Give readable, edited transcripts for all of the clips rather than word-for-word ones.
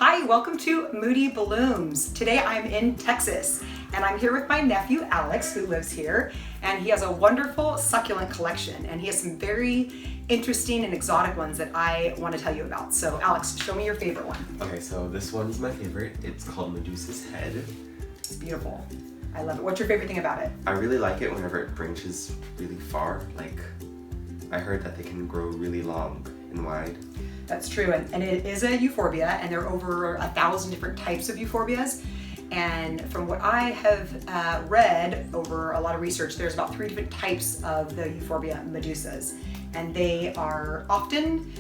Hi, welcome to Moody Blooms. Today I'm in Texas and I'm here with my nephew Alex, who lives here, and he has a wonderful succulent collection and he has some very interesting and exotic ones that I want to tell you about. So Alex, show me your favorite one. Okay, so this one is my favorite. It's called Medusa's Head. It's beautiful. I love it. What's your favorite thing about it? I really like it whenever it branches really far. Like, I heard that they can grow really long and wide. That's true, and it is a euphorbia, and there are over 1,000 different types of euphorbias. And from what I have read over a lot of research, there's about 3 different types of the Euphorbia Medusas, and they are often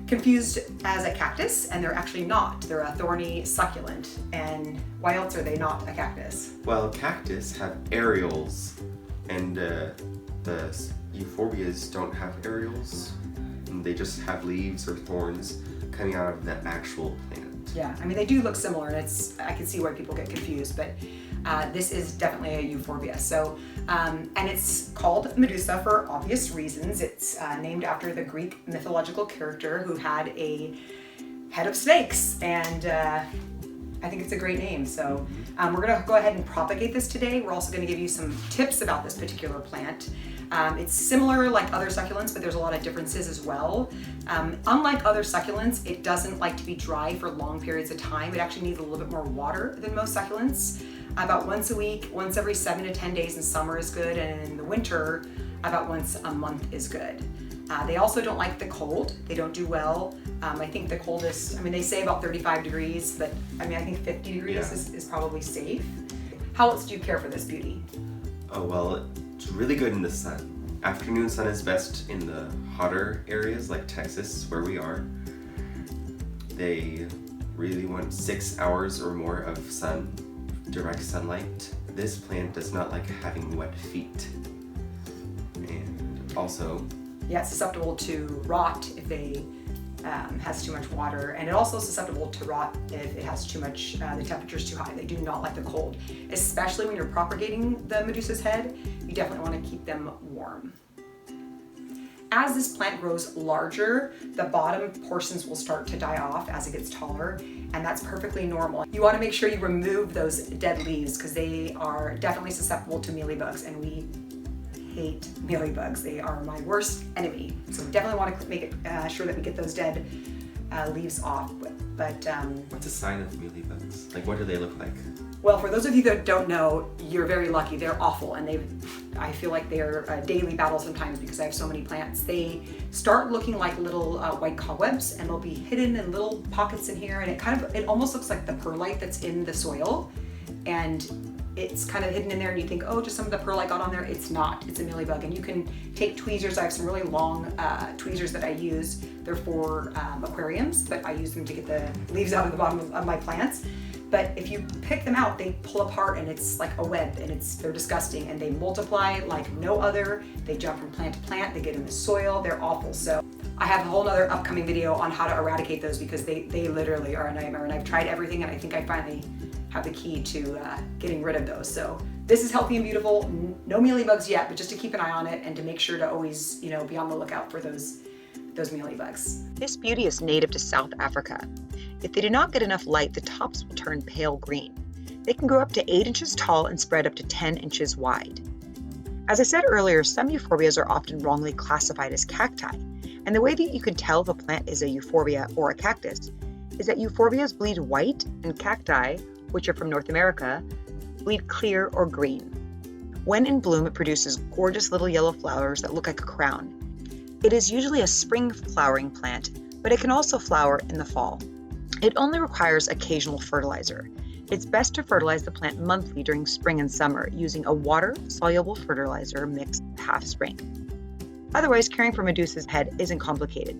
confused as a cactus, and they're actually not. They're a thorny succulent. And why else are they not a cactus? Well, cactus have areoles, and the Euphorbias don't have areoles. They just have leaves or thorns coming out of the actual plant. Yeah, I mean, they do look similar, and I can see why people get confused, but this is definitely a euphorbia. So, and it's called Medusa for obvious reasons. It's named after the Greek mythological character who had a head of snakes, and I think it's a great name. So we're gonna go ahead and propagate this today. We're also gonna give you some tips about this particular plant. It's similar like other succulents, but there's a lot of differences as well. Unlike other succulents, it doesn't like to be dry for long periods of time. It actually needs a little bit more water than most succulents. About once a week, once every 7 to 10 days in summer is good, and in the winter, about once a month is good. They also don't like the cold. They don't do well. I think the coldest, they say about 35 degrees, but I think 50 degrees is probably safe. How else do you care for this beauty? Oh, well, it's really good in the sun. Afternoon sun is best in the hotter areas like Texas, where we are. They really want 6 hours or more of sun, direct sunlight. This plant does not like having wet feet. And also, yeah, it's susceptible to rot if they has too much water, and it also is susceptible to rot if it has too much, the temperature's too high. They do not like the cold, especially when you're propagating the Medusa's head. You definitely want to keep them warm. As this plant grows larger, the bottom portions will start to die off as it gets taller, and that's perfectly normal. You want to make sure you remove those dead leaves because they are definitely susceptible to mealybugs, and we hate mealybugs. They are my worst enemy. So we definitely want to make it sure that we get those dead leaves off. But what's a sign of mealybugs? Like, what do they look like? Well, for those of you that don't know, you're very lucky. They're awful, and I feel like they're a daily battle sometimes because I have so many plants. They start looking like little white cobwebs, and they'll be hidden in little pockets in here, and it almost looks like the perlite that's in the soil, and it's kind of hidden in there, and you think, oh, just some of the perlite got on there. It's not. It's a mealybug, and you can take tweezers. I have some really long tweezers that I use. They're for aquariums, but I use them to get the leaves out of the bottom of my plants. But if you pick them out, they pull apart, and it's like a web, and they're disgusting, and they multiply like no other. They jump from plant to plant. They get in the soil. They're awful. So I have a whole nother upcoming video on how to eradicate those because they literally are a nightmare, and I've tried everything, and I think I finally have the key to getting rid of those. So this is healthy and beautiful. No mealybugs yet, but just to keep an eye on it and to make sure to always, be on the lookout for those mealybugs. This beauty is native to South Africa. If they do not get enough light, the tops will turn pale green. They can grow up to 8 inches tall and spread up to 10 inches wide. As I said earlier, some euphorbias are often wrongly classified as cacti, and the way that you can tell if a plant is a euphorbia or a cactus is that euphorbias bleed white and cacti, which are from North America, bleed clear or green. When in bloom, it produces gorgeous little yellow flowers that look like a crown. It is usually a spring flowering plant, but it can also flower in the fall. It only requires occasional fertilizer. It's best to fertilize the plant monthly during spring and summer using a water-soluble fertilizer mixed half spring. Otherwise, caring for Medusa's head isn't complicated.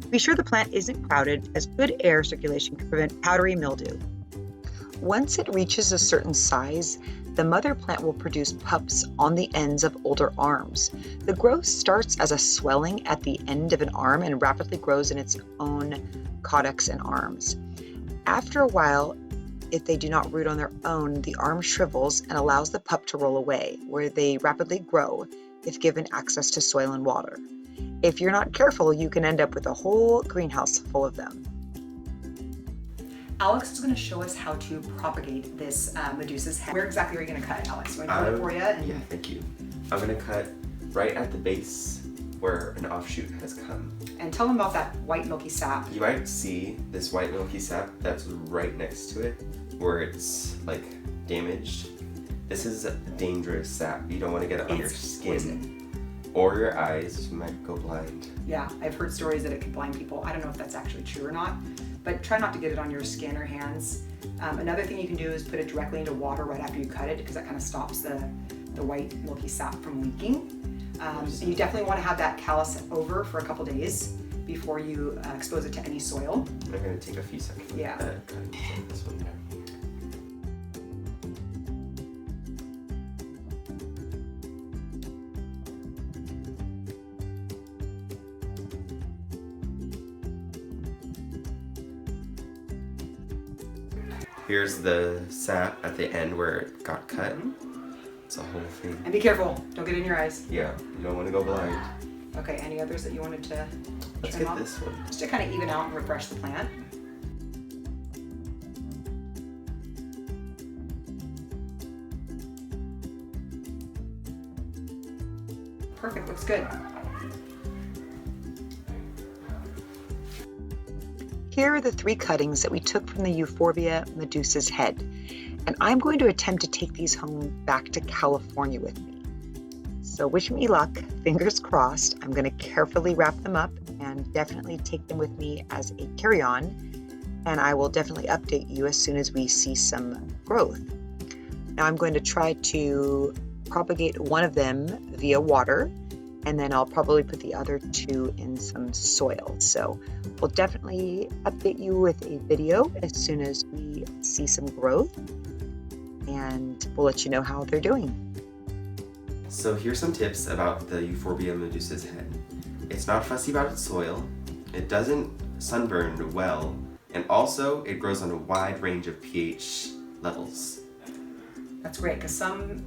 Be sure the plant isn't crowded, as good air circulation can prevent powdery mildew. Once it reaches a certain size, the mother plant will produce pups on the ends of older arms. The growth starts as a swelling at the end of an arm and rapidly grows in its own caudex and arms. After a while, if they do not root on their own, the arm shrivels and allows the pup to roll away, where they rapidly grow if given access to soil and water. If you're not careful, you can end up with a whole greenhouse full of them. Alex is going to show us how to propagate this Medusa's head. Where exactly are you going to cut, Alex? You want to cut it for you? Yeah, thank you. I'm going to cut right at the base where an offshoot has come. And tell them about that white milky sap. You might see this white milky sap that's right next to it, where it's like damaged. This is a dangerous sap. You don't want to get it on your skin poison. or your eyes. You might go blind. Yeah, I've heard stories that it can blind people. I don't know if that's actually true or not, but try not to get it on your skin or hands. Another thing you can do is put it directly into water right after you cut it, because that kind of stops the white milky sap from leaking. You definitely want to have that callus over for a couple days before you expose it to any soil. I'm going to take a few seconds. Yeah. Cutting this one there. Here's the sap at the end where it got cut. It's a whole thing. And be careful, don't get it in your eyes. Yeah, you don't want to go blind. Okay, any others that you wanted to Let's trim get off? this one. Just to kind of even out and refresh the plant. Perfect, looks good. Here are the 3 cuttings that we took from the Euphorbia Medusa's head, and I'm going to attempt to take these home back to California with me. So wish me luck, fingers crossed. I'm going to carefully wrap them up and definitely take them with me as a carry-on, and I will definitely update you as soon as we see some growth. Now I'm going to try to propagate one of them via water, and then I'll probably put the other 2 in some soil. So we'll definitely update you with a video as soon as we see some growth, and we'll let you know how they're doing. So here's some tips about the Euphorbia Medusa's head. It's not fussy about its soil, it doesn't sunburn well, and also it grows on a wide range of pH levels. That's great, because some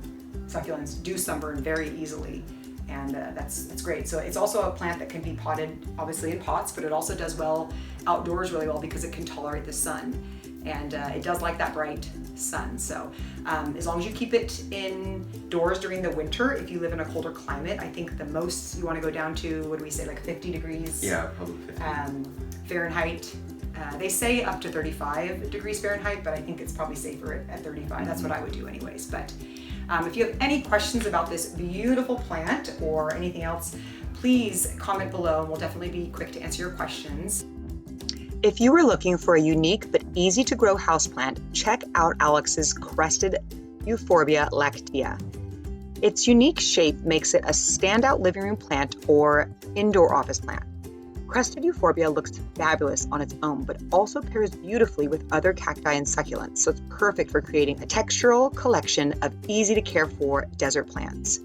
succulents do sunburn very easily. And that's great. So it's also a plant that can be potted, obviously in pots, but it also does well outdoors really well because it can tolerate the sun. And it does like that bright sun. So as long as you keep it indoors during the winter, if you live in a colder climate, I think the most you want to go down to, what do we say, like 50 degrees? Yeah, probably 50. Fahrenheit. They say up to 35 degrees Fahrenheit, but I think it's probably safer at 35. That's what I would do anyways. But if you have any questions about this beautiful plant or anything else, please comment below and we'll definitely be quick to answer your questions. If you were looking for a unique but easy to grow houseplant, check out Alex's Crested Euphorbia LACTEA. Its unique shape makes it a standout living room plant or indoor office plant. Crested Euphorbia looks fabulous on its own, but also pairs beautifully with other cacti and succulents, so it's perfect for creating a textural collection of easy-to-care-for desert plants.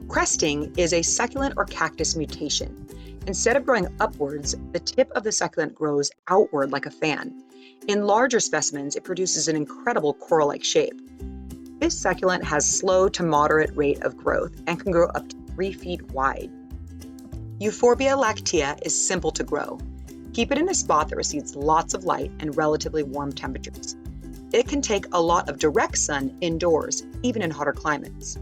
Cresting is a succulent or cactus mutation. Instead of growing upwards, the tip of the succulent grows outward like a fan. In larger specimens, it produces an incredible coral-like shape. This succulent has slow to moderate rate of growth and can grow up to 3 feet wide. Euphorbia LACTEA is simple to grow. Keep it in a spot that receives lots of light and relatively warm temperatures. It can take a lot of direct sun indoors, even in hotter climates.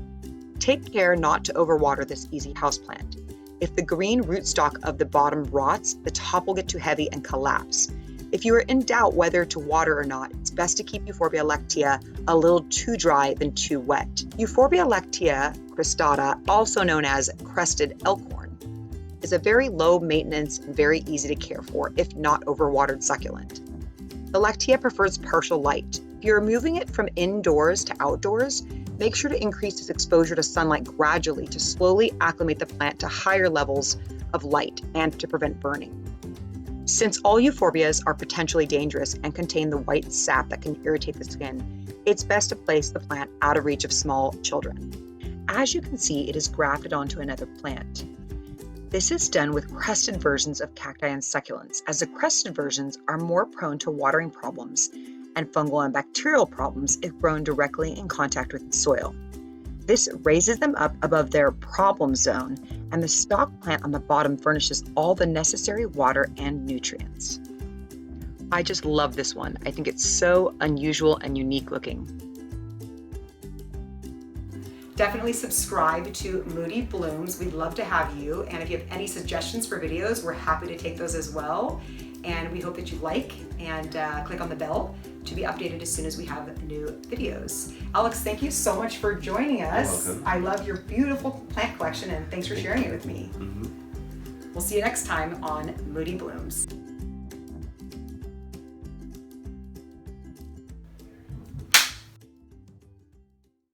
Take care not to overwater this easy houseplant. If the green rootstock of the bottom rots, the top will get too heavy and collapse. If you are in doubt whether to water or not, it's best to keep Euphorbia LACTEA a little too dry than too wet. Euphorbia LACTEA cristata, also known as crested elkhorn, is a very low maintenance and very easy to care for, if not overwatered succulent. The LACTEA prefers partial light. If you're moving it from indoors to outdoors, make sure to increase its exposure to sunlight gradually to slowly acclimate the plant to higher levels of light and to prevent burning. Since all euphorbias are potentially dangerous and contain the white sap that can irritate the skin, it's best to place the plant out of reach of small children. As you can see, it is grafted onto another plant. This is done with crested versions of cacti and succulents, as the crested versions are more prone to watering problems and fungal and bacterial problems if grown directly in contact with the soil. This raises them up above their problem zone, and the stalk plant on the bottom furnishes all the necessary water and nutrients. I just love this one. I think it's so unusual and unique looking. Definitely subscribe to Moody Blooms. We'd love to have you. And if you have any suggestions for videos, we're happy to take those as well. And we hope that you like and click on the bell to be updated as soon as we have new videos. Alex, thank you so much for joining us. You're welcome. I love your beautiful plant collection and thanks for sharing it with me. We'll see you next time on Moody Blooms.